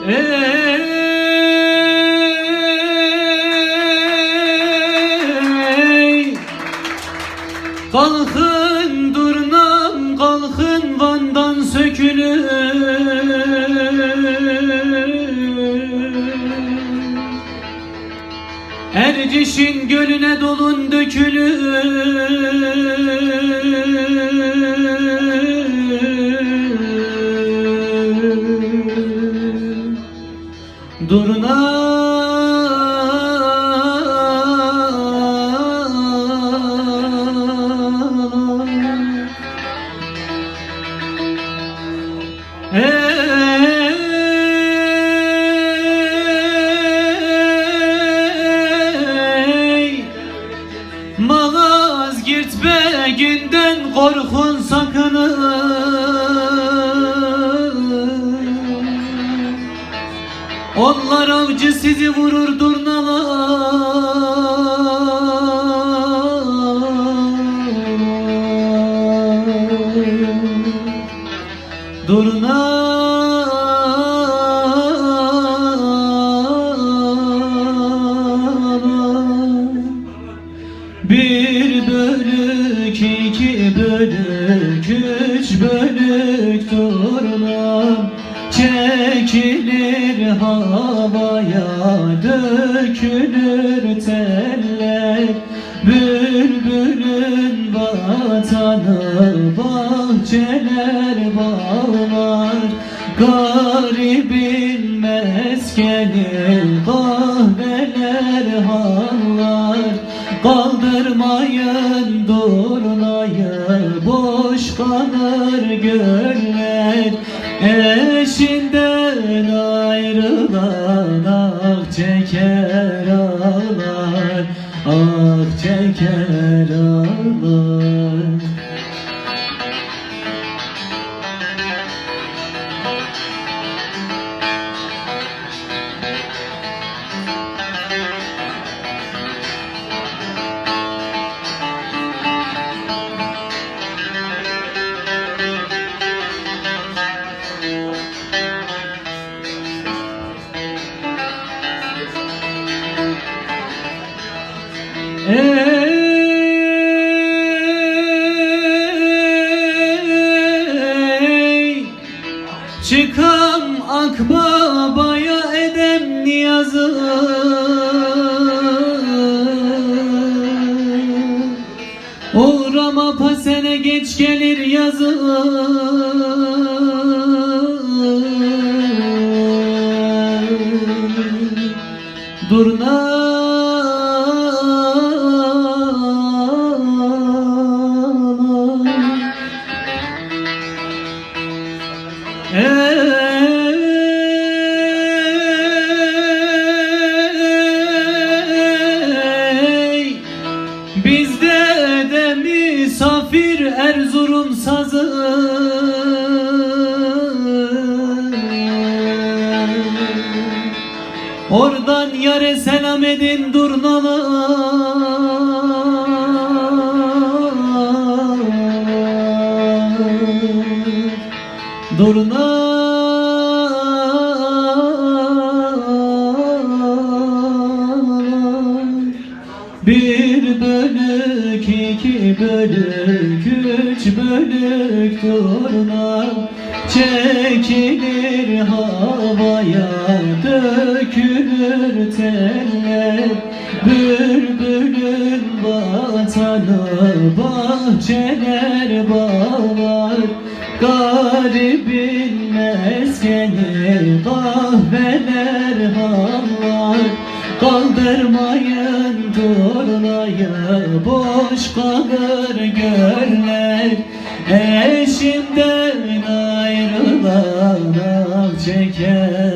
Ey, kalkın durnam, kalkın Van'dan sökülür. Erciş'in gölüne dolun dökülür. Durna ey, Malazgirt beginden korkun sakının. Onlar avcı, sizi vurur durnalar. Durna bir bölük, iki bölük, üç bölük durna çekilir havaya, dökülür teller. Bülbülün vatanı bahçeler, bağlar. Garibin meskeni kahveler, hallar. Kaldırmayın durnayı, boş kalır göller. Eşinden ayrılan ah çeker ağlar, ah çeker ağlar. Ey, çıkam Akbaba'ya edem niyazı. Uğrama pasene, geç gelir yazı. Durna ey, bizde de misafir Erzurum sazı. Oradan yare selam edin durnalar. Durna bir bölük, iki bölük, üç bölük durna çekilir havaya, dökülür teller. Bülbülün vatanı bahçeler, bağlar. Garibin meskeni kahveler, hallar. Kaldırmayın turnayı, boş kalır göller. Eşimden ayrılan ah çeker